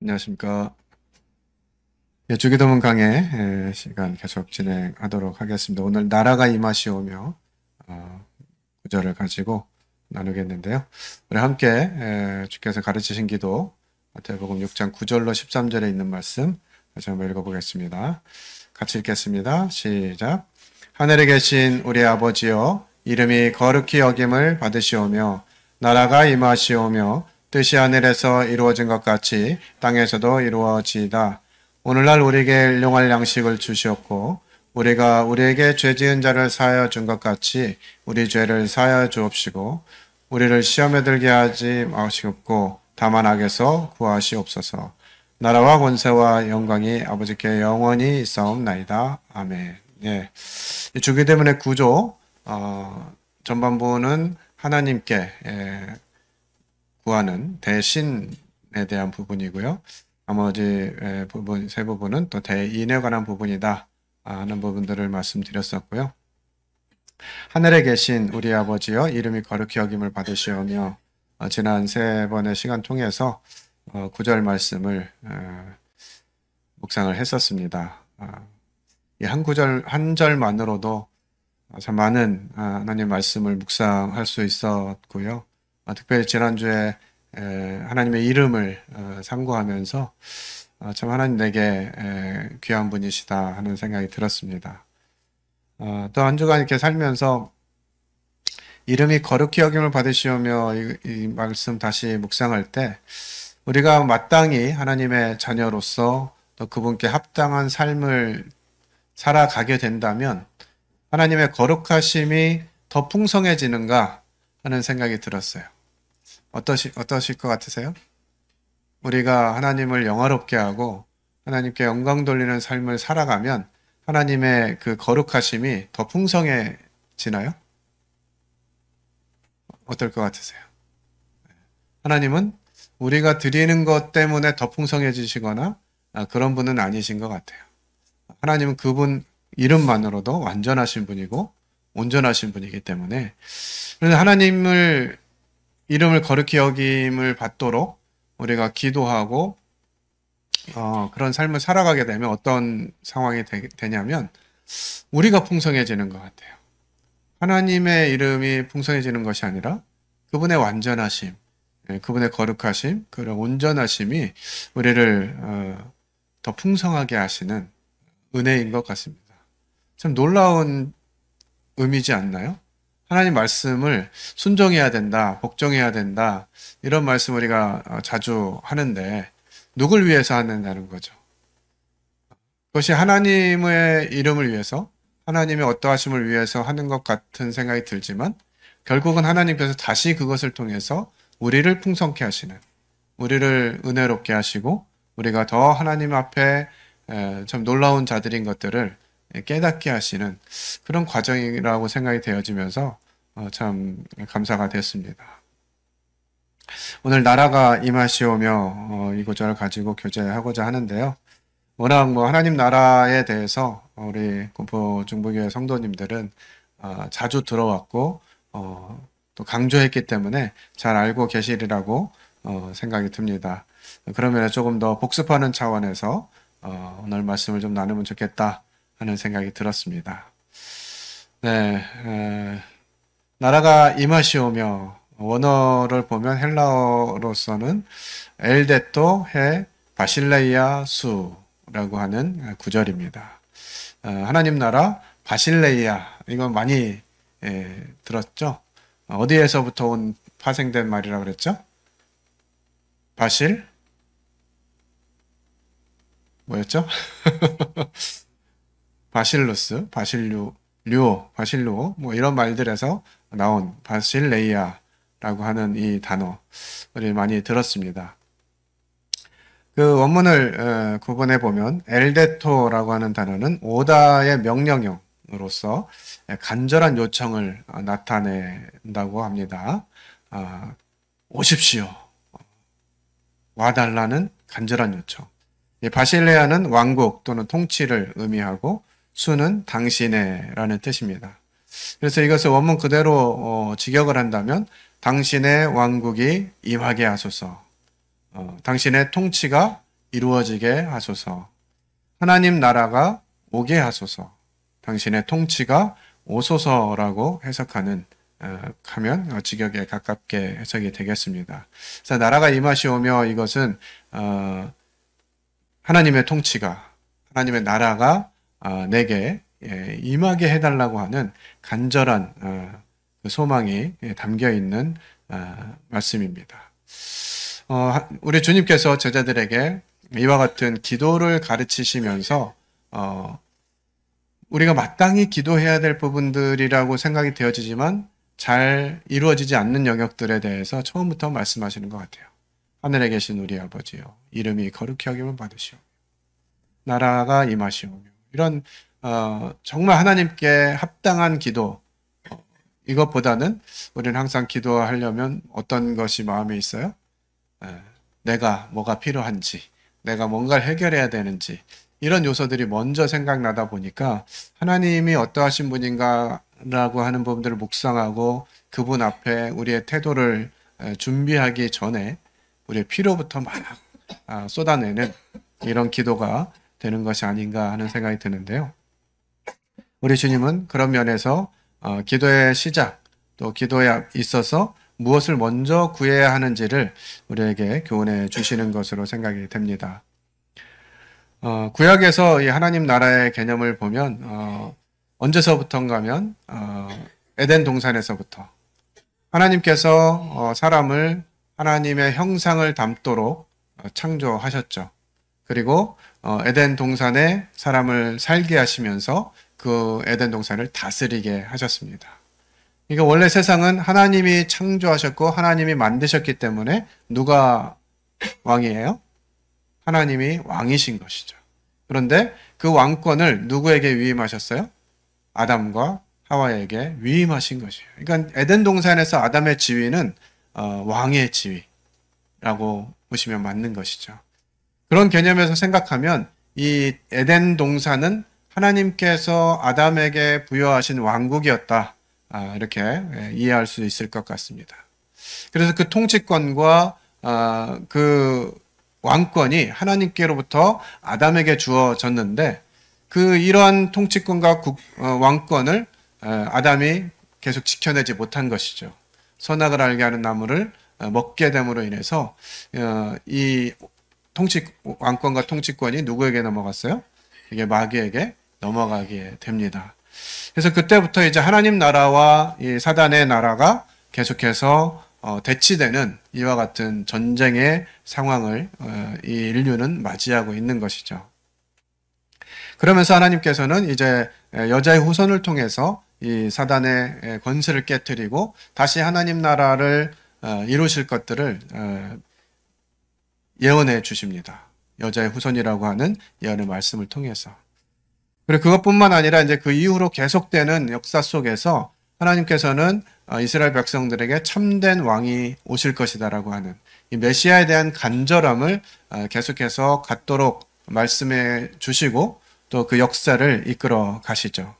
안녕하십니까. 예, 주기도문 강의 시간 계속 진행하도록 하겠습니다. 오늘 나라가 임하시오며 구절을 가지고 나누겠는데요. 우리 함께 주께서 가르치신 기도 마태복음 6장 9절로 13절에 있는 말씀 다시 한번 읽어보겠습니다. 같이 읽겠습니다. 시작. 하늘에 계신 우리 아버지여, 이름이 거룩히 여김을 받으시오며 나라가 임하시오며 뜻이 하늘에서 이루어진 것 같이 땅에서도 이루어지이다. 오늘날 우리에게 일용할 양식을 주시옵고 우리가 우리에게 죄 지은 자를 사하여 준 것 같이 우리 죄를 사하여 주옵시고 우리를 시험에 들게 하지 마시옵고 다만 악에서 구하시옵소서. 나라와 권세와 영광이 아버지께 영원히 있사옵나이다. 아멘. 예. 이 주기도문의 구조 전반부는 하나님께 구하는 대신에 대한 부분이고요. 나머지 부분, 세 부분은 또 대인에 관한 부분이다 하는 부분들을 말씀드렸었고요. 하늘에 계신 우리 아버지여, 이름이 거룩히 여김을 받으시오며 지난 세 번의 시간 통해서 구절 말씀을 묵상을 했었습니다. 이 한 구절, 한 절만으로도 참 많은 하나님 말씀을 묵상할 수 있었고요. 특별히 지난주에 하나님의 이름을 상고하면서 참 하나님 내게 귀한 분이시다 하는 생각이 들었습니다. 또 한 주간 이렇게 살면서 이름이 거룩히 여김을 받으시오며 이 말씀 다시 묵상할 때 우리가 마땅히 하나님의 자녀로서 또 그분께 합당한 삶을 살아가게 된다면 하나님의 거룩하심이 더 풍성해지는가 하는 생각이 들었어요. 어떠실 것 같으세요? 우리가 하나님을 영화롭게 하고 하나님께 영광 돌리는 삶을 살아가면 하나님의 그 거룩하심이 더 풍성해지나요? 어떨 것 같으세요? 하나님은 우리가 드리는 것 때문에 더 풍성해지시거나 그런 분은 아니신 것 같아요. 하나님은 그분 이름만으로도 완전하신 분이고 온전하신 분이기 때문에, 그래서 하나님을 이름을 거룩히 여김을 받도록 우리가 기도하고 그런 삶을 살아가게 되면 어떤 상황이 되냐면 우리가 풍성해지는 것 같아요. 하나님의 이름이 풍성해지는 것이 아니라 그분의 완전하심, 그분의 거룩하심, 그런 온전하심이 우리를 더 풍성하게 하시는 은혜인 것 같습니다. 참 놀라운 의미지 않나요? 하나님 말씀을 순종해야 된다, 복종해야 된다, 이런 말씀 우리가 자주 하는데 누굴 위해서 하는다는 거죠? 그것이 하나님의 이름을 위해서, 하나님의 어떠하심을 위해서 하는 것 같은 생각이 들지만 결국은 하나님께서 다시 그것을 통해서 우리를 풍성케 하시는, 우리를 은혜롭게 하시고 우리가 더 하나님 앞에 참 놀라운 자들인 것들을 깨닫게 하시는 그런 과정이라고 생각이 되어지면서 참 감사가 됐습니다. 오늘 나라가 임하시오며 이 구절을 가지고 교제하고자 하는데요. 워낙 하나님 나라에 대해서 우리 군포 중부교회 성도님들은 자주 들어왔고 또 강조했기 때문에 잘 알고 계시리라고 생각이 듭니다. 그러면 조금 더 복습하는 차원에서 오늘 말씀을 좀 나누면 좋겠다 하는 생각이 들었습니다. 네, 나라가 임하시오며 원어를 보면 헬라어로서는 엘데토 해 바실레이아 수라고 하는 구절입니다. 하나님 나라 바실레이아, 이건 많이 들었죠? 어디에서부터 파생된 말이라고 그랬죠? 바실? 뭐였죠? 바실루스, 바실루오, 이런 말들에서 나온 바실레이아라고 하는 이 단어, 우리 많이 들었습니다. 그 원문을 구분해 보면 엘데토라고 하는 단어는 오다의 명령형으로서 간절한 요청을 나타낸다고 합니다. 오십시오. 와달라는 간절한 요청. 바실레아는 왕국 또는 통치를 의미하고 수는 당신의라는 뜻입니다. 그래서 이것을 원문 그대로 직역을 한다면 당신의 왕국이 임하게 하소서, 당신의 통치가 이루어지게 하소서. 하나님 나라가 오게 하소서. 당신의 통치가 오소서라고 해석하는 하면 직역에 가깝게 해석이 되겠습니다. 그래서 나라가 임하시오며 이것은 하나님의 통치가 하나님의 나라가 내게 임하게 해달라고 하는 간절한 그 소망이 담겨 있는 말씀입니다. 우리 주님께서 제자들에게 이와 같은 기도를 가르치시면서 우리가 마땅히 기도해야 될 부분들이라고 생각이 되어지지만 잘 이루어지지 않는 영역들에 대해서 처음부터 말씀하시는 것 같아요. 하늘에 계신 우리 아버지요, 이름이 거룩히 여김을 받으시오. 나라가 임하시오며. 이런 정말 하나님께 합당한 기도, 이것보다는 우리는 항상 기도하려면 어떤 것이 마음에 있어요? 내가 뭐가 필요한지, 내가 뭔가를 해결해야 되는지, 이런 요소들이 먼저 생각나다 보니까 하나님이 어떠하신 분인가라고 하는 부분들을 묵상하고 그분 앞에 우리의 태도를 준비하기 전에 우리의 필요부터 막 쏟아내는 이런 기도가 되는 것이 아닌가 하는 생각이 드는데요. 우리 주님은 그런 면에서 기도의 시작, 또 기도에 있어서 무엇을 먼저 구해야 하는지를 우리에게 교훈해 주시는 것으로 생각이 됩니다. 구약에서 이 하나님 나라의 개념을 보면 언제서부터인가 하면 에덴 동산에서부터 하나님께서 사람을 하나님의 형상을 담도록 창조하셨죠. 그리고 에덴 동산에 사람을 살게 하시면서 그 에덴 동산을 다스리게 하셨습니다. 그러니까 원래 세상은 하나님이 창조하셨고 하나님이 만드셨기 때문에 누가 왕이에요? 하나님이 왕이신 것이죠. 그런데 그 왕권을 누구에게 위임하셨어요? 아담과 하와에게 위임하신 것이에요. 그러니까 에덴 동산에서 아담의 지위는 왕의 지위라고 보시면 맞는 것이죠. 그런 개념에서 생각하면 이 에덴 동산은 하나님께서 아담에게 부여하신 왕국이었다. 이렇게 이해할 수 있을 것 같습니다. 그래서 그 통치권과 그 왕권이 하나님께로부터 아담에게 주어졌는데 이러한 통치권과 왕권을 아담이 계속 지켜내지 못한 것이죠. 선악을 알게 하는 나무를 먹게 됨으로 인해서 이 왕권과 통치권이 누구에게 넘어갔어요? 이게 마귀에게 넘어가게 됩니다. 그래서 그때부터 이제 하나님 나라와 이 사단의 나라가 계속해서 대치되는 이와 같은 전쟁의 상황을 이 인류는 맞이하고 있는 것이죠. 그러면서 하나님께서는 이제 여자의 후손을 통해서 이 사단의 권세를 깨뜨리고 다시 하나님 나라를 이루실 것들을 예언해 주십니다. 여자의 후손이라고 하는 예언의 말씀을 통해서. 그리고 그것뿐만 아니라 이제 그 이후로 계속되는 역사 속에서 하나님께서는 이스라엘 백성들에게 참된 왕이 오실 것이다라고 하는 이 메시아에 대한 간절함을 계속해서 갖도록 말씀해 주시고 또 그 역사를 이끌어 가시죠.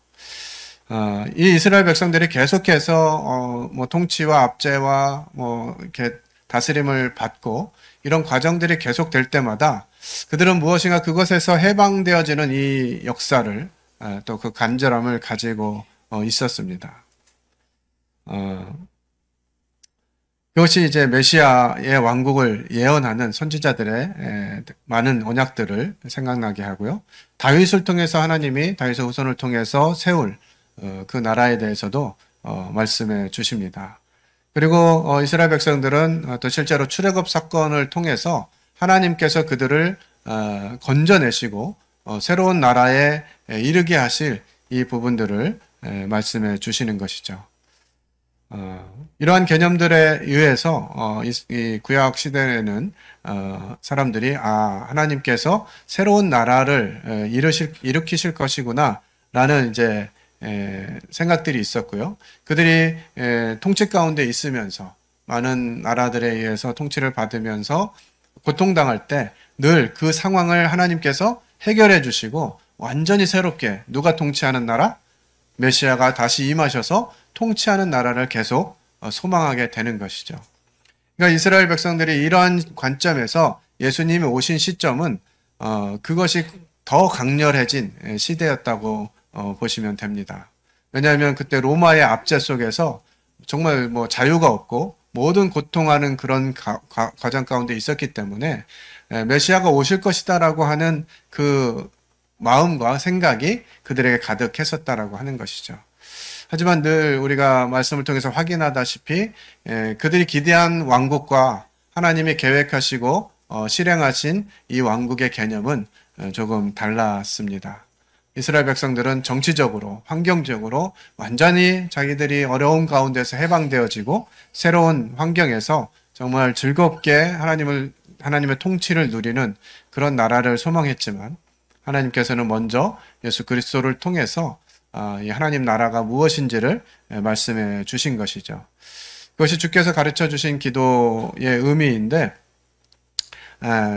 이 이스라엘 백성들이 계속해서 뭐 통치와 압제와 뭐 이렇게 다스림을 받고 이런 과정들이 계속될 때마다 그들은 무엇인가 그것에서 해방되어지는 이 역사를 또 그 간절함을 가지고 있었습니다. 그것이 이제 메시아의 왕국을 예언하는 선지자들의 많은 언약들을 생각나게 하고요. 다윗을 통해서 하나님이 다윗의 후손을 통해서 세울 그 나라에 대해서도 말씀해 주십니다. 그리고 이스라엘 백성들은 또 실제로 출애굽 사건을 통해서 하나님께서 그들을 건져내시고 새로운 나라에 이르게 하실 이 부분들을 말씀해 주시는 것이죠. 이러한 개념들에 의해서 이 구약 시대에는 사람들이 하나님께서 새로운 나라를 일으키실 것이구나 라는 이제 생각들이 있었고요. 그들이 통치 가운데 있으면서 많은 나라들에 의해서 통치를 받으면서 고통당할 때 늘 그 상황을 하나님께서 해결해 주시고 완전히 새롭게 누가 통치하는 나라? 메시아가 다시 임하셔서 통치하는 나라를 계속 소망하게 되는 것이죠. 그러니까 이스라엘 백성들이 이러한 관점에서 예수님이 오신 시점은 그것이 더 강렬해진 시대였다고 보시면 됩니다. 왜냐하면 그때 로마의 압제 속에서 정말 뭐 자유가 없고 모든 고통하는 그런 과정 가운데 있었기 때문에 메시아가 오실 것이다라고 하는 그 마음과 생각이 그들에게 가득했었다라고 하는 것이죠. 하지만 늘 우리가 말씀을 통해서 확인하다시피 그들이 기대한 왕국과 하나님이 계획하시고 실행하신 이 왕국의 개념은 조금 달랐습니다. 이스라엘 백성들은 정치적으로, 환경적으로 완전히 자기들이 어려운 가운데서 해방되어지고 새로운 환경에서 정말 즐겁게 하나님의 통치를 누리는 그런 나라를 소망했지만 하나님께서는 먼저 예수 그리스도를 통해서 이 하나님 나라가 무엇인지를 말씀해 주신 것이죠. 그것이 주께서 가르쳐 주신 기도의 의미인데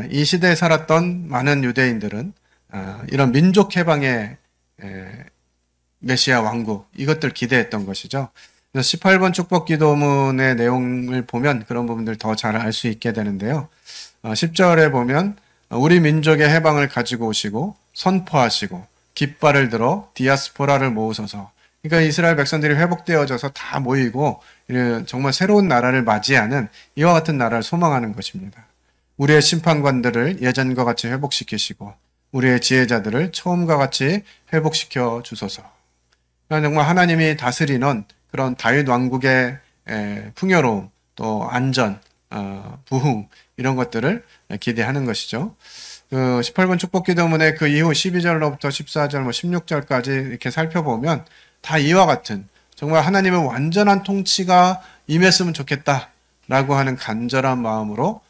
이 시대에 살았던 많은 유대인들은 이런 민족 해방의 메시아 왕국 이것들 기대했던 것이죠. 그래서 18번 축복 기도문의 내용을 보면 그런 부분들 더 잘 알 수 있게 되는데요. 10절에 보면 우리 민족의 해방을 가지고 오시고 선포하시고 깃발을 들어 디아스포라를 모으소서. 그러니까 이스라엘 백성들이 회복되어져서 다 모이고 정말 새로운 나라를 맞이하는 이와 같은 나라를 소망하는 것입니다. 우리의 심판관들을 예전과 같이 회복시키시고 우리의 지혜자들을 처음과 같이 회복시켜 주소서. 정말 하나님이 다스리는 그런 다윗 왕국의 풍요로움, 또 안전, 부흥 이런 것들을 기대하는 것이죠. 그 18번 축복기도문의 그 이후 12절로부터 14절, 16절까지 이렇게 살펴보면 다 이와 같은 정말 하나님의 완전한 통치가 임했으면 좋겠다라고 하는 간절한 마음으로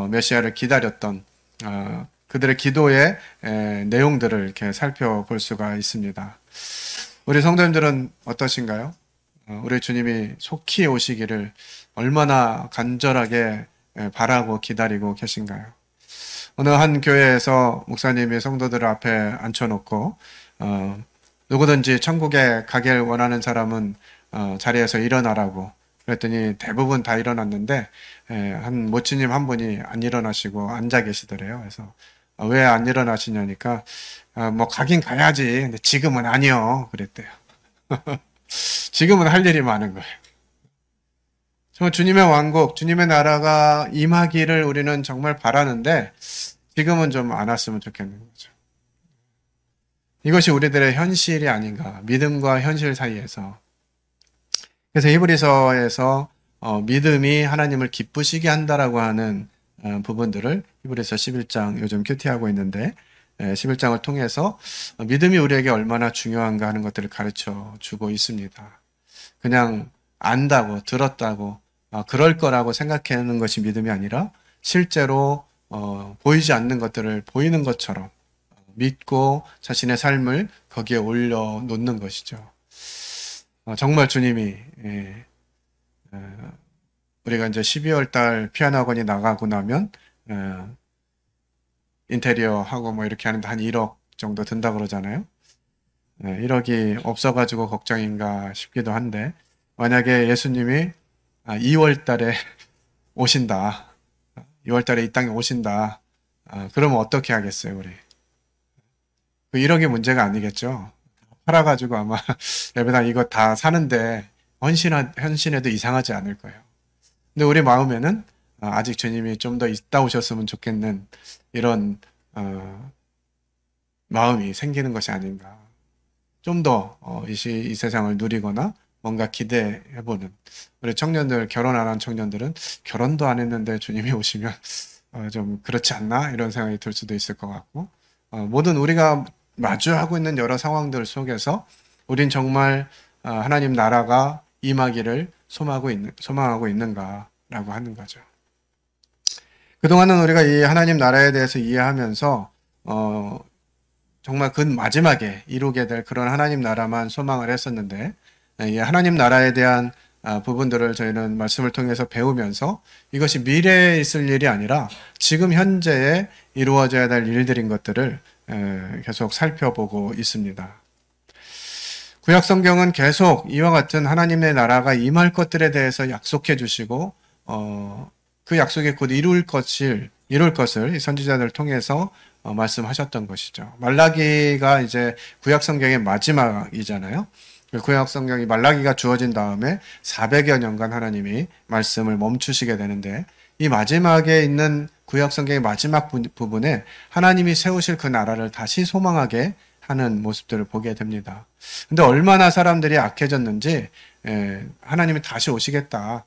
메시아를 기다렸던 그들의 기도의 내용들을 이렇게 살펴볼 수가 있습니다. 우리 성도님들은 어떠신가요? 우리 주님이 속히 오시기를 얼마나 간절하게 바라고 기다리고 계신가요? 어느 한 교회에서 목사님이 성도들을 앞에 앉혀놓고 누구든지 천국에 가길 원하는 사람은 자리에서 일어나라고 그랬더니 대부분 다 일어났는데 한 모치님 한 분이 안 일어나시고 앉아 계시더래요. 그래서 왜 안 일어나시냐니까 뭐 가긴 가야지. 근데 지금은 아니요. 그랬대요. 지금은 할 일이 많은 거예요. 정말 주님의 왕국, 주님의 나라가 임하기를 우리는 정말 바라는데 지금은 좀 안 왔으면 좋겠는 거죠. 이것이 우리들의 현실이 아닌가. 믿음과 현실 사이에서. 그래서 히브리서에서 믿음이 하나님을 기쁘시게 한다라고 하는 부분들을 히브리서 11장 요즘 큐티하고 있는데 11장을 통해서 믿음이 우리에게 얼마나 중요한가 하는 것들을 가르쳐 주고 있습니다. 그냥 안다고 들었다고 그럴 거라고 생각하는 것이 믿음이 아니라 실제로 보이지 않는 것들을 보이는 것처럼 믿고 자신의 삶을 거기에 올려놓는 것이죠. 정말 주님이 우리가 이제 12월 달 피아노 학원이 나가고 나면 인테리어 하고 뭐 이렇게 하는데 한 1억 정도 든다 그러잖아요. 1억이 없어가지고 걱정인가 싶기도 한데 만약에 예수님이 2월 달에 오신다. 2월 달에 이 땅에 오신다. 그러면 어떻게 하겠어요, 우리? 그 1억이 문제가 아니겠죠. 팔아가지고 아마 예배당 이거 다 사는데 헌신해도 이상하지 않을 거예요. 근데 우리 마음에는 아직 주님이 좀 더 있다 오셨으면 좋겠는 이런 마음이 생기는 것이 아닌가. 좀 더 이 세상을 누리거나 뭔가 기대해보는 우리 청년들, 결혼 안 한 청년들은 결혼도 안 했는데 주님이 오시면 좀 그렇지 않나 이런 생각이 들 수도 있을 것 같고 모든 우리가 마주하고 있는 여러 상황들 속에서 우린 정말 하나님 나라가 임하기를 소망하고 있는가라고 하는 거죠. 그동안은 우리가 이 하나님 나라에 대해서 이해하면서 정말 그 마지막에 이루게 될 그런 하나님 나라만 소망을 했었는데 이 하나님 나라에 대한 부분들을 저희는 말씀을 통해서 배우면서 이것이 미래에 있을 일이 아니라 지금 현재에 이루어져야 될 일들인 것들을 계속 살펴보고 있습니다. 구약 성경은 계속 이와 같은 하나님의 나라가 임할 것들에 대해서 약속해 주시고 그 약속이 곧 이룰 것일 이룰 것을 이 선지자들을 통해서 말씀하셨던 것이죠. 말라기가 이제 구약 성경의 마지막이잖아요. 구약 성경이 말라기가 주어진 다음에 400여 년간 하나님이 말씀을 멈추시게 되는데, 이 마지막에 있는 구약 성경의 마지막 부분에 하나님이 세우실 그 나라를 다시 소망하게 하는 모습들을 보게 됩니다. 근데 얼마나 사람들이 악해졌는지 하나님이 다시 오시겠다,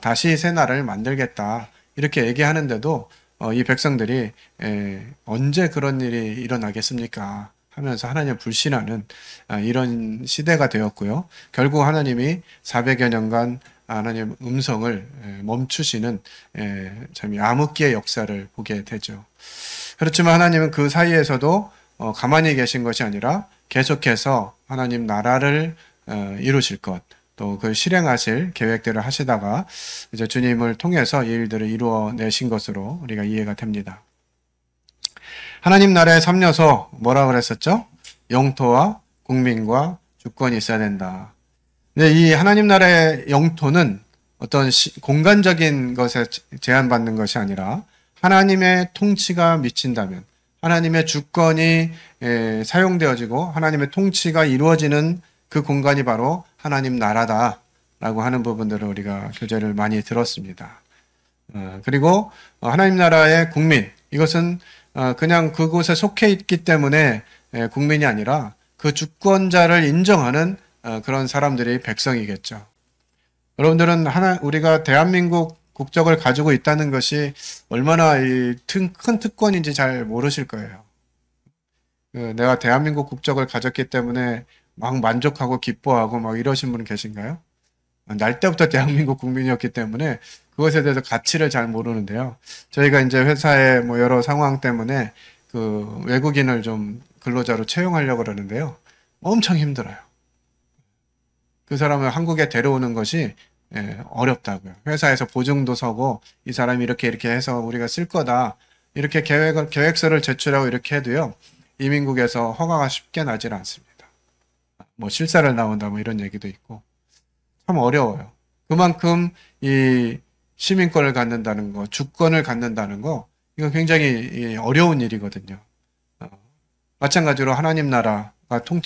다시 새 나라를 만들겠다 이렇게 얘기하는데도 이 백성들이 언제 그런 일이 일어나겠습니까 하면서 하나님을 불신하는 이런 시대가 되었고요. 결국 하나님이 400여 년간 하나님의 음성을 멈추시는 참 암흑기의 역사를 보게 되죠. 그렇지만 하나님은 그 사이에서도 가만히 계신 것이 아니라 계속해서 하나님 나라를 이루실 것, 또 그 실행하실 계획들을 하시다가 이제 주님을 통해서 이 일들을 이루어내신 것으로 우리가 이해가 됩니다. 하나님 나라의 3요소 뭐라고 그랬었죠? 영토와 국민과 주권이 있어야 된다. 근데 이 하나님 나라의 영토는 어떤 공간적인 것에 제한받는 것이 아니라 하나님의 통치가 미친다면, 하나님의 주권이 사용되어지고 하나님의 통치가 이루어지는 그 공간이 바로 하나님 나라다라고 하는 부분들을 우리가 교재를 많이 들었습니다. 그리고 하나님 나라의 국민, 이것은 그냥 그곳에 속해 있기 때문에 국민이 아니라 그 주권자를 인정하는 그런 사람들이 백성이겠죠. 여러분들은 우리가 대한민국 국적을 가지고 있다는 것이 얼마나 큰 특권인지 잘 모르실 거예요. 내가 대한민국 국적을 가졌기 때문에 막 만족하고 기뻐하고 막 이러신 분 계신가요? 날 때부터 대한민국 국민이었기 때문에 그것에 대해서 가치를 잘 모르는데요. 저희가 이제 회사의 뭐 여러 상황 때문에 그 외국인을 좀 근로자로 채용하려고 그러는데요. 엄청 힘들어요. 그 사람을 한국에 데려오는 것이 어렵다고요. 회사에서 보증도 서고 이 사람이 이렇게 해서 우리가 쓸 거다, 이렇게 계획서를 제출하고 이렇게 해도요, 이민국에서 허가가 쉽게 나질 않습니다. 뭐 실사를 나온다 뭐 이런 얘기도 있고 참 어려워요. 그만큼 이 시민권을 갖는다는 거, 주권을 갖는다는 거, 이건 굉장히 어려운 일이거든요. 마찬가지로 하나님 나라가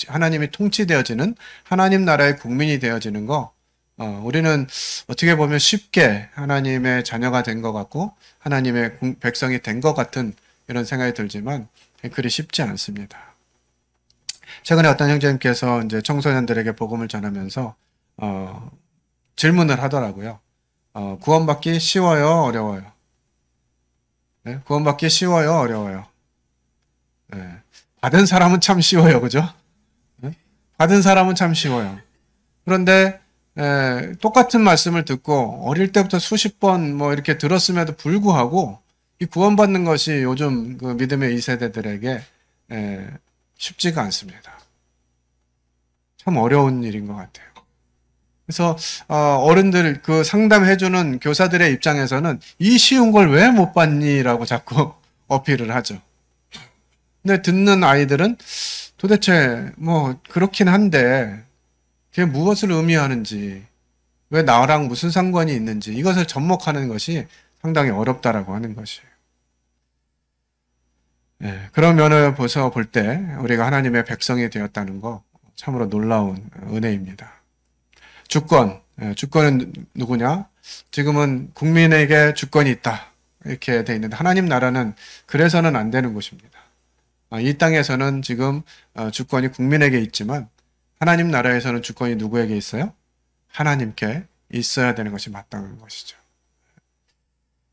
하나님이 통치되어지는 하나님 나라의 국민이 되어지는 거, 우리는 어떻게 보면 쉽게 하나님의 자녀가 된 것 같고 하나님의 백성이 된 것 같은 이런 생각이 들지만 그리 쉽지 않습니다. 최근에 어떤 형제님께서 이제 청소년들에게 복음을 전하면서 질문을 하더라고요. 구원받기 쉬워요, 어려워요? 네? 구원받기 쉬워요, 어려워요? 네. 받은 사람은 참 쉬워요, 그죠? 네? 받은 사람은 참 쉬워요. 그런데 똑같은 말씀을 듣고 어릴 때부터 수십 번 뭐 이렇게 들었음에도 불구하고 이 구원받는 것이 요즘 그 믿음의 2세대들에게 쉽지가 않습니다. 참 어려운 일인 것 같아요. 그래서 어른들 그 상담해주는 교사들의 입장에서는 이 쉬운 걸 왜 못 받니라고 자꾸 어필을 하죠. 근데 듣는 아이들은 도대체 뭐 그렇긴 한데 그게 무엇을 의미하는지, 왜 나랑 무슨 상관이 있는지 이것을 접목하는 것이 상당히 어렵다라고 하는 것이에요. 그런 면을 보서 볼 때 우리가 하나님의 백성이 되었다는 거 참으로 놀라운 은혜입니다. 주권은 누구냐? 지금은 국민에게 주권이 있다 이렇게 돼 있는데, 하나님 나라는 그래서는 안 되는 곳입니다. 이 땅에서는 지금 주권이 국민에게 있지만 하나님 나라에서는 주권이 누구에게 있어요? 하나님께 있어야 되는 것이 마땅한 것이죠.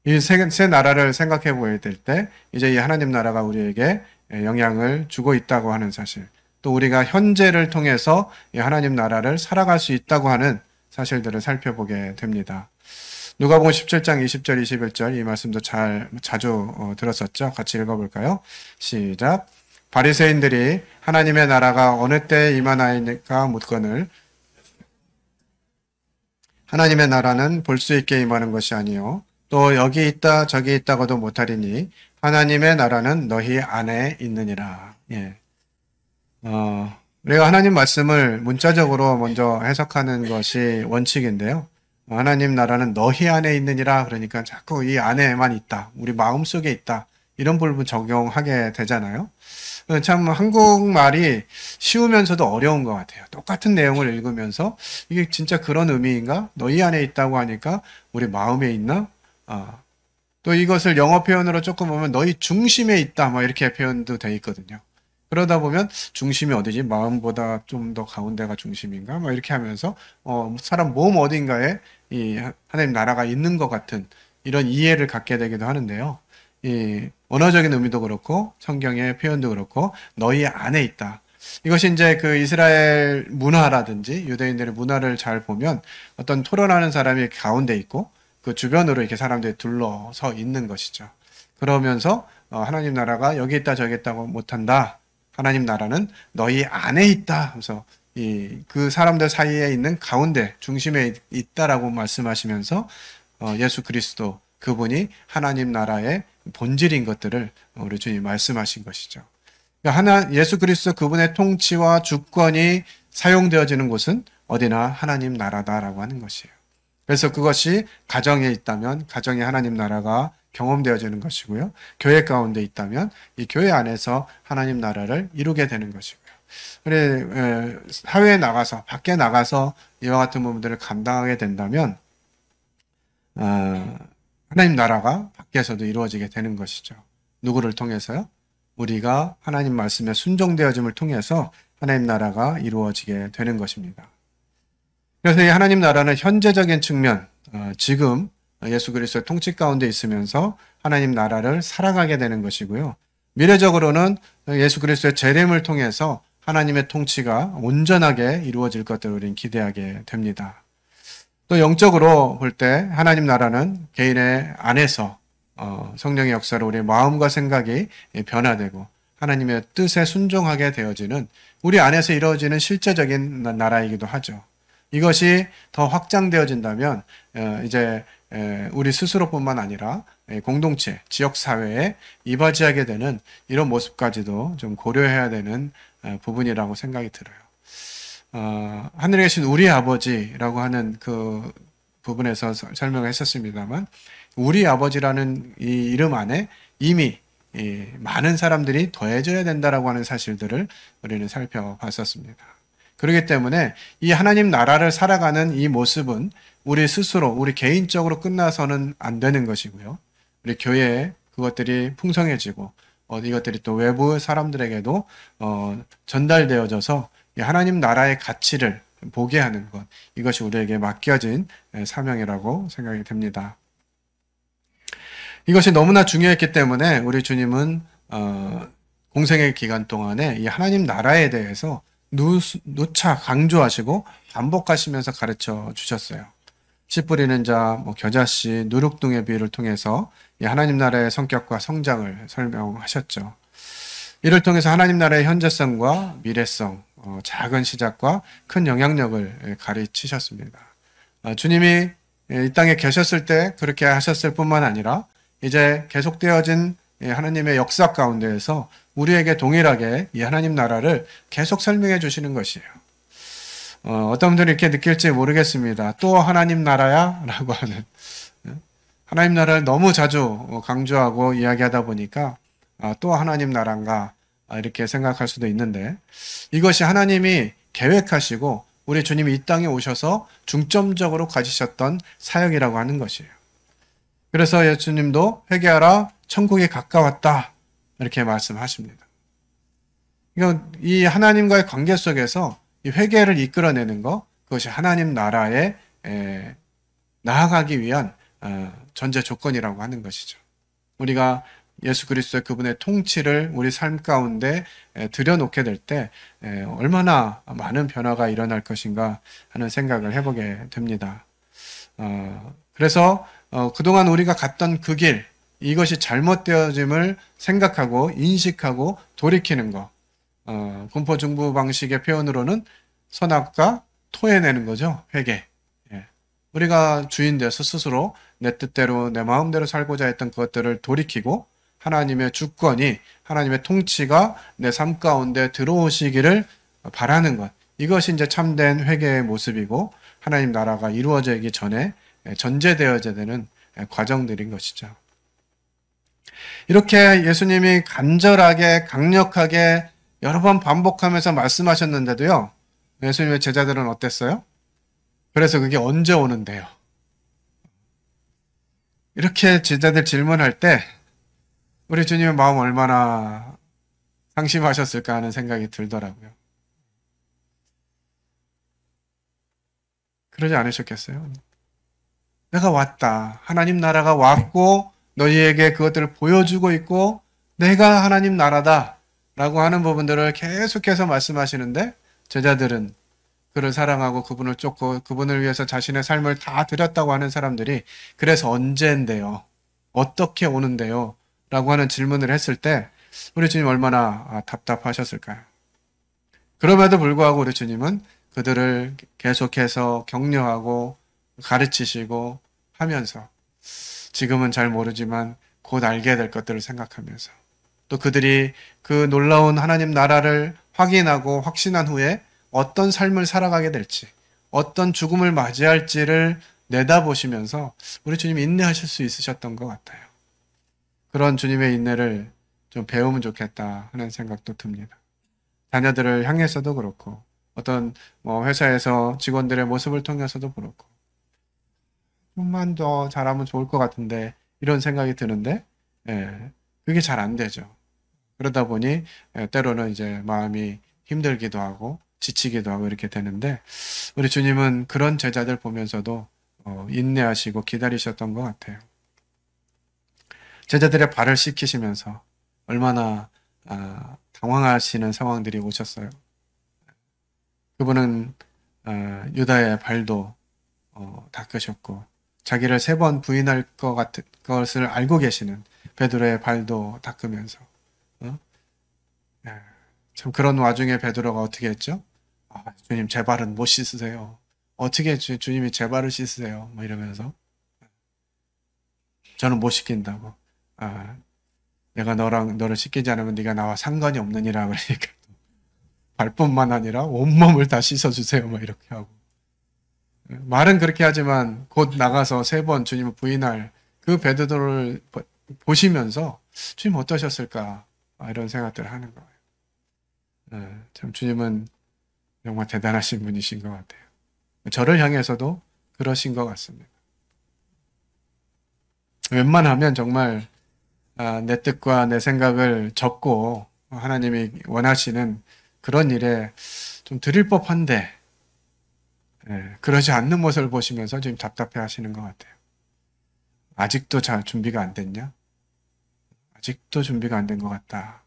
이 새 나라를 생각해 보야 될 때 이제 이 하나님 나라가 우리에게 영향을 주고 있다고 하는 사실, 또 우리가 현재를 통해서 이 하나님 나라를 살아갈 수 있다고 하는 사실들을 살펴보게 됩니다. 누가복음 17장 20절 21절 이 말씀도 자주 들었었죠. 같이 읽어볼까요? 시작. 바리새인들이 하나님의 나라가 어느 때에 임하나이까 묻거늘 하나님의 나라는 볼 수 있게 임하는 것이 아니요 또 여기 있다 저기 있다고도 못하리니 하나님의 나라는 너희 안에 있느니라. 우리가 하나님 말씀을 문자적으로 먼저 해석하는 것이 원칙인데요. 하나님 나라는 너희 안에 있느니라. 그러니까 자꾸 이 안에만 있다. 우리 마음속에 있다. 이런 부분 적용하게 되잖아요. 참 한국말이 쉬우면서도 어려운 것 같아요. 똑같은 내용을 읽으면서 이게 진짜 그런 의미인가? 너희 안에 있다고 하니까 우리 마음에 있나? 또 이것을 영어 표현으로 조금 보면 너희 중심에 있다. 뭐 이렇게 표현도 돼 있거든요. 그러다 보면 중심이 어디지? 마음보다 좀 더 가운데가 중심인가? 뭐 이렇게 하면서 사람 몸 어딘가에 이 하나님 나라가 있는 것 같은 이런 이해를 갖게 되기도 하는데요. 이 언어적인 의미도 그렇고 성경의 표현도 그렇고 너희 안에 있다. 이것이 이제 그 이스라엘 문화라든지 유대인들의 문화를 잘 보면 어떤 토론하는 사람이 가운데 있고 그 주변으로 이렇게 사람들이 둘러서 있는 것이죠. 그러면서 하나님 나라가 여기 있다 저기 있다고 못한다. 하나님 나라는 너희 안에 있다. 하면서 그 사람들 사이에 있는 가운데 중심에 있다라고 말씀하시면서 예수 그리스도 그분이 하나님 나라의 본질인 것들을 우리 주님 말씀하신 것이죠. 그러니까 예수 그리스도 그분의 통치와 주권이 사용되어지는 곳은 어디나 하나님 나라다라고 하는 것이에요. 그래서 그것이 가정에 있다면 가정에 하나님 나라가 경험되어지는 것이고요. 교회 가운데 있다면 이 교회 안에서 하나님 나라를 이루게 되는 것이고요. 그래 사회에 나가서 밖에 나가서 이와 같은 부분들을 감당하게 된다면 하나님 나라가 밖에서도 이루어지게 되는 것이죠. 누구를 통해서요? 우리가 하나님 말씀에 순종되어짐을 통해서 하나님 나라가 이루어지게 되는 것입니다. 그래서 이 하나님 나라는 현재적인 측면, 지금 예수 그리스도의 통치 가운데 있으면서 하나님 나라를 살아가게 되는 것이고요. 미래적으로는 예수 그리스도의 재림을 통해서 하나님의 통치가 온전하게 이루어질 것들을 우리는 기대하게 됩니다. 또 영적으로 볼 때 하나님 나라는 개인의 안에서 성령의 역사로 우리의 마음과 생각이 변화되고 하나님의 뜻에 순종하게 되어지는 우리 안에서 이루어지는 실제적인 나라이기도 하죠. 이것이 더 확장되어진다면 이제 우리 스스로뿐만 아니라 공동체, 지역사회에 이바지하게 되는 이런 모습까지도 좀 고려해야 되는 부분이라고 생각이 들어요. 하늘에 계신 우리 아버지라고 하는 그 부분에서 설명을 했었습니다만 우리 아버지라는 이 이름 안에 이미 많은 사람들이 더해져야 된다라고 하는 사실들을 우리는 살펴봤었습니다. 그렇기 때문에 이 하나님 나라를 살아가는 이 모습은 우리 스스로, 우리 개인적으로 끝나서는 안 되는 것이고요. 우리 교회에 그것들이 풍성해지고 이것들이 또 외부 사람들에게도 전달되어져서 이 하나님 나라의 가치를 보게 하는 것, 이것이 우리에게 맡겨진 사명이라고 생각이 됩니다. 이것이 너무나 중요했기 때문에 우리 주님은 공생의 기간 동안에 이 하나님 나라에 대해서 누차 강조하시고 반복하시면서 가르쳐 주셨어요. 씨 뿌리는 자, 겨자씨, 누룩 등의 비유를 통해서 이 하나님 나라의 성격과 성장을 설명하셨죠. 이를 통해서 하나님 나라의 현재성과 미래성, 작은 시작과 큰 영향력을 가르치셨습니다. 주님이 이 땅에 계셨을 때 그렇게 하셨을 뿐만 아니라 이제 계속되어진 하나님의 역사 가운데에서 우리에게 동일하게 이 하나님 나라를 계속 설명해 주시는 것이에요. 어떤 분들이 이렇게 느낄지 모르겠습니다. 또 하나님 나라야? 라고 하는. 하나님 나라를 너무 자주 강조하고 이야기하다 보니까 또 하나님 나라인가 이렇게 생각할 수도 있는데 이것이 하나님이 계획하시고 우리 주님이 이 땅에 오셔서 중점적으로 가지셨던 사역이라고 하는 것이에요. 그래서 예수님도 회개하라 천국이 가까웠다 이렇게 말씀하십니다. 이 하나님과의 관계 속에서 이 회개를 이끌어내는 것, 그것이 하나님 나라에 나아가기 위한 전제 조건이라고 하는 것이죠. 우리가 예수 그리스도의 그분의 통치를 우리 삶 가운데 들여놓게 될 때 얼마나 많은 변화가 일어날 것인가 하는 생각을 해보게 됩니다. 그래서 그동안 우리가 갔던 그 길, 이것이 잘못되어짐을 생각하고 인식하고 돌이키는 것. 군포중부 방식의 표현으로는 선악과 토해내는 거죠. 회개. 우리가 주인 되어서 스스로 내 뜻대로 내 마음대로 살고자 했던 것들을 돌이키고 하나님의 주권이 하나님의 통치가 내 삶 가운데 들어오시기를 바라는 것. 이것이 이제 참된 회개의 모습이고 하나님 나라가 이루어지기 전에 전제되어져야 되는 과정들인 것이죠. 이렇게 예수님이 간절하게 강력하게 여러 번 반복하면서 말씀하셨는데도요. 예수님의 제자들은 어땠어요? 그래서 그게 언제 오는데요? 이렇게 제자들 질문할 때 우리 주님의 마음 얼마나 상심하셨을까 하는 생각이 들더라고요. 그러지 않으셨겠어요? 내가 왔다. 하나님 나라가 왔고 너희에게 그것들을 보여주고 있고 내가 하나님 나라다 라고 하는 부분들을 계속해서 말씀하시는데 제자들은 그를 사랑하고 그분을 쫓고 그분을 위해서 자신의 삶을 다 드렸다고 하는 사람들이 그래서 언제인데요? 어떻게 오는데요? 라고 하는 질문을 했을 때 우리 주님 얼마나 답답하셨을까요? 그럼에도 불구하고 우리 주님은 그들을 계속해서 격려하고 가르치시고 하면서 지금은 잘 모르지만 곧 알게 될 것들을 생각하면서 또 그들이 그 놀라운 하나님 나라를 확인하고 확신한 후에 어떤 삶을 살아가게 될지 어떤 죽음을 맞이할지를 내다보시면서 우리 주님이 인내하실 수 있으셨던 것 같아요. 그런 주님의 인내를 좀 배우면 좋겠다 하는 생각도 듭니다. 자녀들을 향해서도 그렇고 어떤 회사에서 직원들의 모습을 통해서도 그렇고 좀만 더 잘하면 좋을 것 같은데 이런 생각이 드는데 그게 잘 안 되죠. 그러다 보니 때로는 이제 마음이 힘들기도 하고 지치기도 하고 이렇게 되는데 우리 주님은 그런 제자들 보면서도 인내하시고 기다리셨던 것 같아요. 제자들의 발을 씻기시면서 얼마나 당황하시는 상황들이 오셨어요. 그분은 유다의 발도 닦으셨고 자기를 3번 부인할 것 같은 것을 알고 계시는 베드로의 발도 닦으면서 참 그런 와중에 베드로가 어떻게 했죠? 주님 제 발은 못 씻으세요. 어떻게 주님이 제 발을 씻으세요? 뭐 이러면서 저는 못 씻긴다고. 내가 너를 씻기지 않으면 네가 나와 상관이 없느니라 그러니까 발뿐만 아니라 온몸을 다 씻어주세요. 뭐 이렇게 하고 말은 그렇게 하지만 곧 나가서 3번 주님을 부인할 그 베드로를 보시면서 주님 어떠셨을까 이런 생각들을 하는 거예요. 참 주님은 정말 대단하신 분이신 것 같아요. 저를 향해서도 그러신 것 같습니다. 웬만하면 정말 내 뜻과 내 생각을 적고 하나님이 원하시는 그런 일에 좀 드릴 법한데 그러지 않는 모습을 보시면서 지금 답답해 하시는 것 같아요. 아직도 잘 준비가 안 됐냐? 아직도 준비가 안 된 것 같다.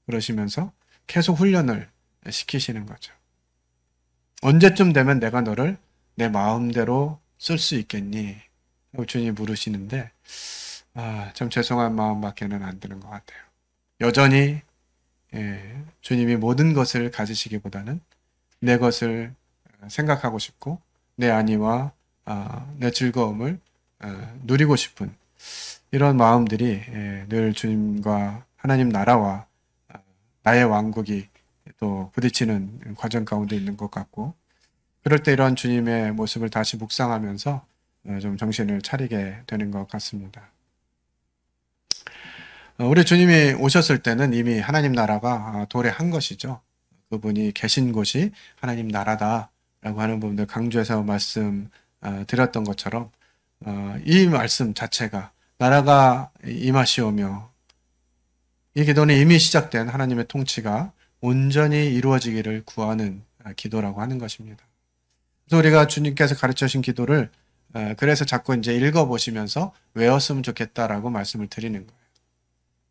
그러시면서 계속 훈련을 시키시는 거죠. 언제쯤 되면 내가 너를 내 마음대로 쓸 수 있겠니? 주님이 물으시는데 참 죄송한 마음밖에는 안 드는 것 같아요. 여전히 주님이 모든 것을 가지시기보다는 내 것을 생각하고 싶고 내 안위와 내 즐거움을 누리고 싶은 이런 마음들이 늘 주님과 하나님 나라와 나의 왕국이 또 부딪히는 과정 가운데 있는 것 같고 그럴 때 이런 주님의 모습을 다시 묵상하면서 좀 정신을 차리게 되는 것 같습니다. 우리 주님이 오셨을 때는 이미 하나님 나라가 도래한 것이죠. 그분이 계신 곳이 하나님 나라다라고 하는 부분들 강조해서 말씀 드렸던 것처럼 이 말씀 자체가 나라가 임하시오며 이 기도는 이미 시작된 하나님의 통치가 온전히 이루어지기를 구하는 기도라고 하는 것입니다. 그래서 우리가 주님께서 가르쳐 주신 기도를 그래서 자꾸 이제 읽어보시면서 외웠으면 좋겠다라고 말씀을 드리는 거예요.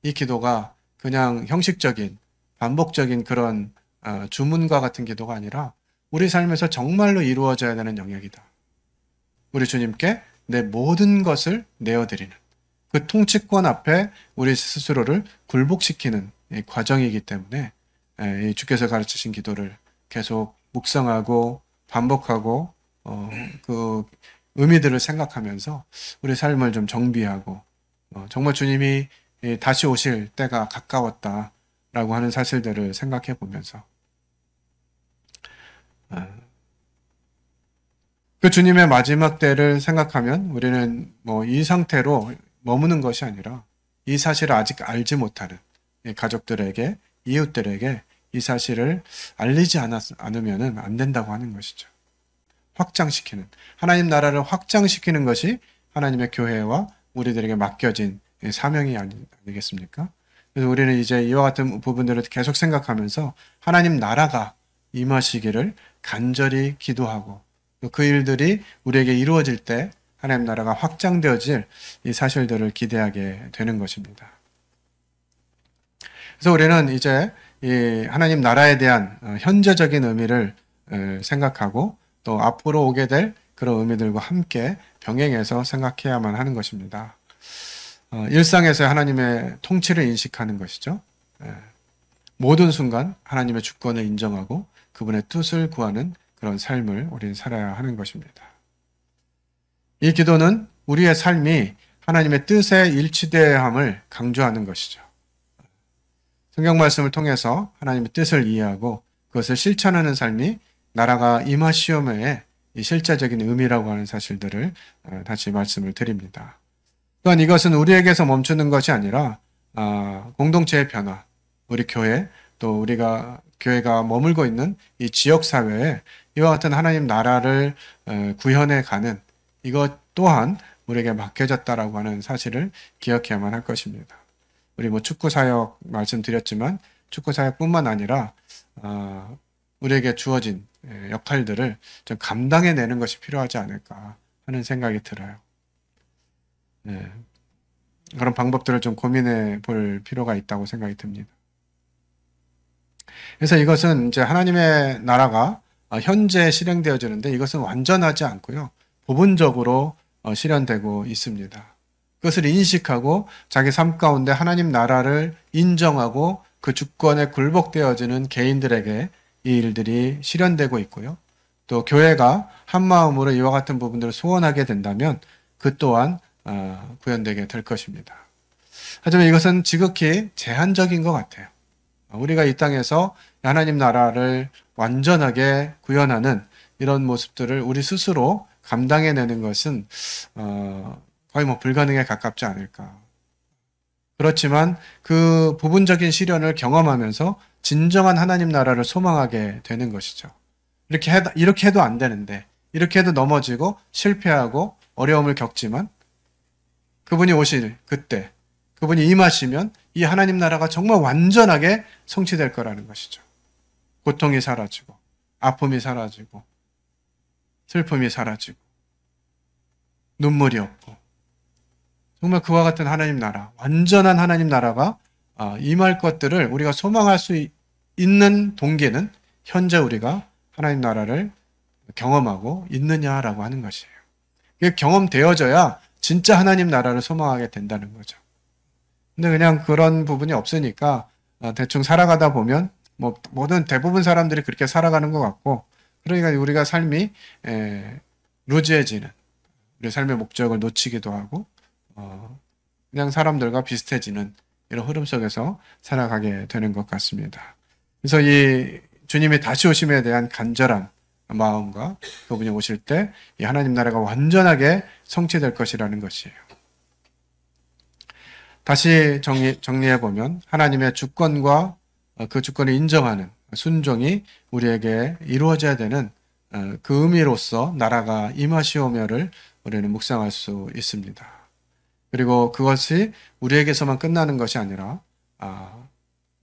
이 기도가 그냥 형식적인 반복적인 그런 주문과 같은 기도가 아니라 우리 삶에서 정말로 이루어져야 되는 영역이다. 우리 주님께 내 모든 것을 내어드리는 그 통치권 앞에 우리 스스로를 굴복시키는 과정이기 때문에 주께서 가르치신 기도를 계속 묵상하고 반복하고 그 의미들을 생각하면서 우리 삶을 좀 정비하고 정말 주님이 다시 오실 때가 가까웠다라고 하는 사실들을 생각해 보면서 그 주님의 마지막 때를 생각하면 우리는 뭐 이 상태로 머무는 것이 아니라 이 사실을 아직 알지 못하는 가족들에게, 이웃들에게 이 사실을 알리지 않으면 안 된다고 하는 것이죠. 확장시키는, 하나님 나라를 확장시키는 것이 하나님의 교회와 우리들에게 맡겨진 사명이 아니겠습니까? 그래서 우리는 이제 이와 같은 부분들을 계속 생각하면서 하나님 나라가 임하시기를 간절히 기도하고 또 그 일들이 우리에게 이루어질 때 하나님 나라가 확장되어질 이 사실들을 기대하게 되는 것입니다. 그래서 우리는 이제 이 하나님 나라에 대한 현재적인 의미를 생각하고 또 앞으로 오게 될 그런 의미들과 함께 병행해서 생각해야만 하는 것입니다. 일상에서 하나님의 통치를 인식하는 것이죠. 모든 순간 하나님의 주권을 인정하고 그분의 뜻을 구하는 그런 삶을 우리는 살아야 하는 것입니다. 이 기도는 우리의 삶이 하나님의 뜻에 일치되어야 함을 강조하는 것이죠. 성경 말씀을 통해서 하나님의 뜻을 이해하고 그것을 실천하는 삶이 나라가 임하시오며의 이 실제적인 의미라고 하는 사실들을 다시 말씀을 드립니다. 또한 이것은 우리에게서 멈추는 것이 아니라 공동체의 변화, 우리 교회, 또 우리가 교회가 머물고 있는 이 지역사회에 이와 같은 하나님 나라를 구현해 가는 이것 또한 우리에게 맡겨졌다라고 하는 사실을 기억해야만 할 것입니다. 우리 뭐 축구사역 말씀드렸지만 축구사역뿐만 아니라 우리에게 주어진 역할들을 좀 감당해내는 것이 필요하지 않을까 하는 생각이 들어요. 그런 방법들을 좀 고민해 볼 필요가 있다고 생각이 듭니다. 그래서 이것은 이제 하나님의 나라가 현재 실행되어지는데 이것은 완전하지 않고요. 부분적으로 실현되고 있습니다. 그것을 인식하고 자기 삶 가운데 하나님 나라를 인정하고 그 주권에 굴복되어지는 개인들에게 이 일들이 실현되고 있고요. 또 교회가 한 마음으로 이와 같은 부분들을 소원하게 된다면 그 또한 구현되게 될 것입니다. 하지만 이것은 지극히 제한적인 것 같아요. 우리가 이 땅에서 하나님 나라를 완전하게 구현하는 이런 모습들을 우리 스스로 감당해내는 것은 거의 뭐 불가능에 가깝지 않을까. 그렇지만 그 부분적인 시련을 경험하면서 진정한 하나님 나라를 소망하게 되는 것이죠. 이렇게 해도 안 되는데, 이렇게 해도 넘어지고 실패하고 어려움을 겪지만 그분이 오실 그때, 그분이 임하시면 이 하나님 나라가 정말 완전하게 성취될 거라는 것이죠. 고통이 사라지고, 아픔이 사라지고, 슬픔이 사라지고, 눈물이 없고, 정말 그와 같은 하나님 나라, 완전한 하나님 나라가 임할 것들을 우리가 소망할 수 있는 동기는 현재 우리가 하나님 나라를 경험하고 있느냐라고 하는 것이에요. 그게 경험되어져야 진짜 하나님 나라를 소망하게 된다는 거죠. 근데 그냥 그런 부분이 없으니까 대충 살아가다 보면 뭐 모든 대부분 사람들이 그렇게 살아가는 것 같고, 그러니까 우리가 삶이 루즈해지는, 우리 삶의 목적을 놓치기도 하고 그냥 사람들과 비슷해지는 이런 흐름 속에서 살아가게 되는 것 같습니다. 그래서 이 주님이 다시 오심에 대한 간절한 마음과 그분이 오실 때 이 하나님 나라가 완전하게 성취될 것이라는 것이에요. 다시 정리해보면 하나님의 주권과 그 주권을 인정하는 순종이 우리에게 이루어져야 되는 그 의미로서 나라가 임하시오며를 우리는 묵상할 수 있습니다. 그리고 그것이 우리에게서만 끝나는 것이 아니라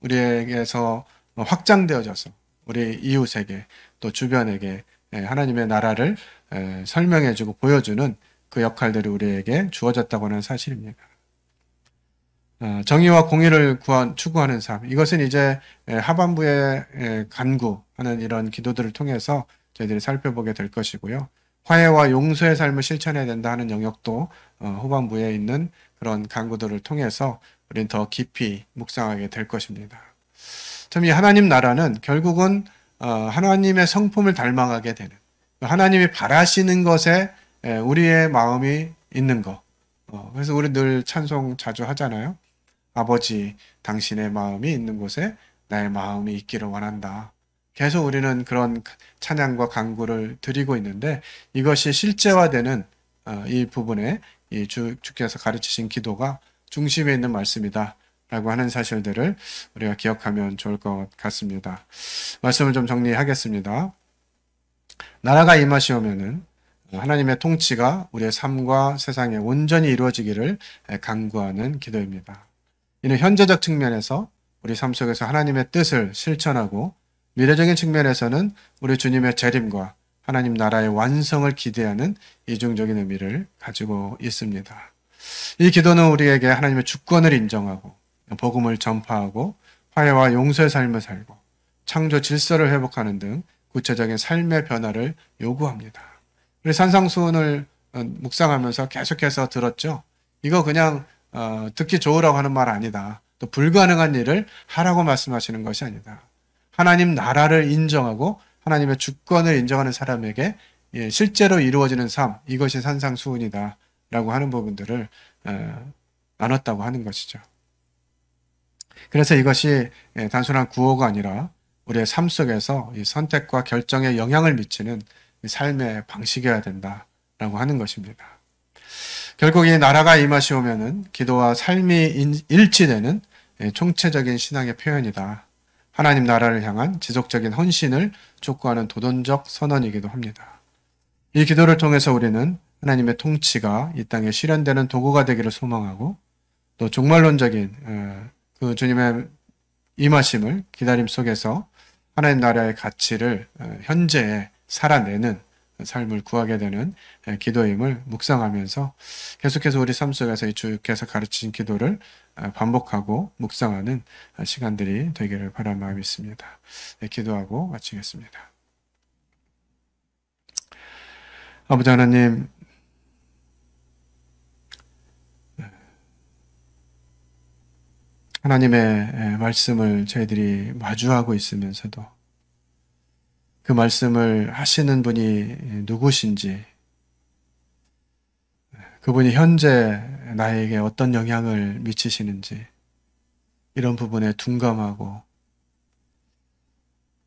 우리에게서 확장되어져서 우리 이웃에게 또 주변에게 하나님의 나라를 설명해주고 보여주는 그 역할들이 우리에게 주어졌다고 하는 사실입니다. 정의와 공의를 추구하는 삶, 이것은 이제 하반부에 간구하는 이런 기도들을 통해서 저희들이 살펴보게 될 것이고요. 화해와 용서의 삶을 실천해야 된다 하는 영역도 후반부에 있는 그런 간구들을 통해서 우리는 더 깊이 묵상하게 될 것입니다. 참 이 하나님 나라는 결국은 하나님의 성품을 닮아가게 되는, 하나님이 바라시는 것에 우리의 마음이 있는 것. 그래서 우리 늘 찬송 자주 하잖아요. 아버지, 당신의 마음이 있는 곳에 나의 마음이 있기를 원한다. 계속 우리는 그런 찬양과 간구를 드리고 있는데 이것이 실제화되는 이 부분에 주께서 가르치신 기도가 중심에 있는 말씀이다 라고 하는 사실들을 우리가 기억하면 좋을 것 같습니다. 말씀을 좀 정리하겠습니다. 나라가 임하시오면은 하나님의 통치가 우리의 삶과 세상에 온전히 이루어지기를 간구하는 기도입니다. 이는 현재적 측면에서 우리 삶 속에서 하나님의 뜻을 실천하고 미래적인 측면에서는 우리 주님의 재림과 하나님 나라의 완성을 기대하는 이중적인 의미를 가지고 있습니다. 이 기도는 우리에게 하나님의 주권을 인정하고 복음을 전파하고 화해와 용서의 삶을 살고 창조 질서를 회복하는 등 구체적인 삶의 변화를 요구합니다. 우리 산상수훈을 묵상하면서 계속해서 들었죠. 이거 그냥 듣기 좋으라고 하는 말 아니다. 또 불가능한 일을 하라고 말씀하시는 것이 아니다. 하나님 나라를 인정하고 하나님의 주권을 인정하는 사람에게 실제로 이루어지는 삶, 이것이 산상수훈이다 라고 하는 부분들을 나눴다고 하는 것이죠. 그래서 이것이 단순한 구호가 아니라 우리의 삶 속에서 이 선택과 결정에 영향을 미치는 삶의 방식이어야 된다라고 하는 것입니다. 결국 이 나라가 임하시오면은 기도와 삶이 일치되는 총체적인 신앙의 표현이다. 하나님 나라를 향한 지속적인 헌신을 촉구하는 도전적 선언이기도 합니다. 이 기도를 통해서 우리는 하나님의 통치가 이 땅에 실현되는 도구가 되기를 소망하고 또 종말론적인 그 주님의 임하심을 기다림 속에서 하나님 나라의 가치를 현재에 살아내는 삶을 구하게 되는 기도임을 묵상하면서 계속해서 우리 삶 속에서 이 주께서 가르치신 기도를 반복하고 묵상하는 시간들이 되기를 바라는 마음이 있습니다. 기도하고 마치겠습니다. 아버지 하나님, 하나님의 말씀을 저희들이 마주하고 있으면서도 그 말씀을 하시는 분이 누구신지, 그분이 현재 나에게 어떤 영향을 미치시는지 이런 부분에 둔감하고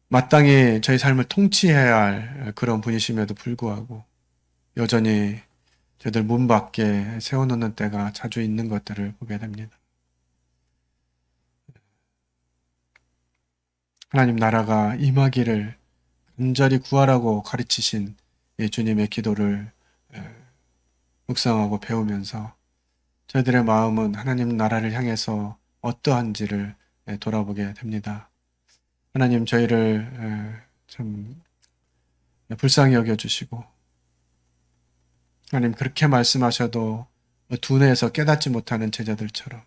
마땅히 저희 삶을 통치해야 할 그런 분이심에도 불구하고 여전히 저희들 문 밖에 세워놓는 때가 자주 있는 것들을 보게 됩니다. 하나님 나라가 임하기를 간절히 구하라고 가르치신 이 주님의 기도를 묵상하고 배우면서 저희들의 마음은 하나님 나라를 향해서 어떠한지를 돌아보게 됩니다. 하나님 저희를 참 불쌍히 여겨주시고 하나님 그렇게 말씀하셔도 두뇌에서 깨닫지 못하는 제자들처럼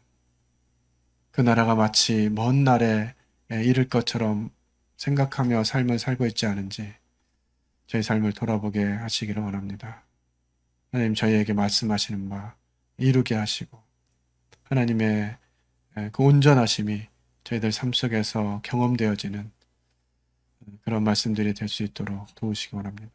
그 나라가 마치 먼 날에 이를 것처럼 생각하며 삶을 살고 있지 않은지 저희 삶을 돌아보게 하시기를 원합니다. 하나님 저희에게 말씀하시는 바 이루게 하시고 하나님의 그 온전하심이 저희들 삶 속에서 경험되어지는 그런 말씀들이 될 수 있도록 도우시기 원합니다.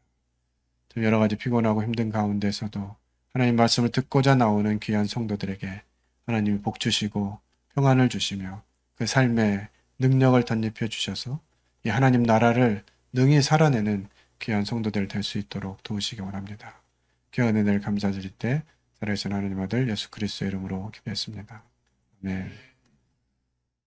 여러 가지 피곤하고 힘든 가운데서도 하나님 말씀을 듣고자 나오는 귀한 성도들에게 하나님이 복 주시고 평안을 주시며 그 삶에 능력을 덧입혀 주셔서 이 하나님 나라를 능히 살아내는 귀한 성도들 될 수 있도록 도우시기 원합니다. 귀한 은혜를 감사드릴 때 살아계신 하나님 아들 예수 그리스도의 이름으로 기도했습니다. 아멘.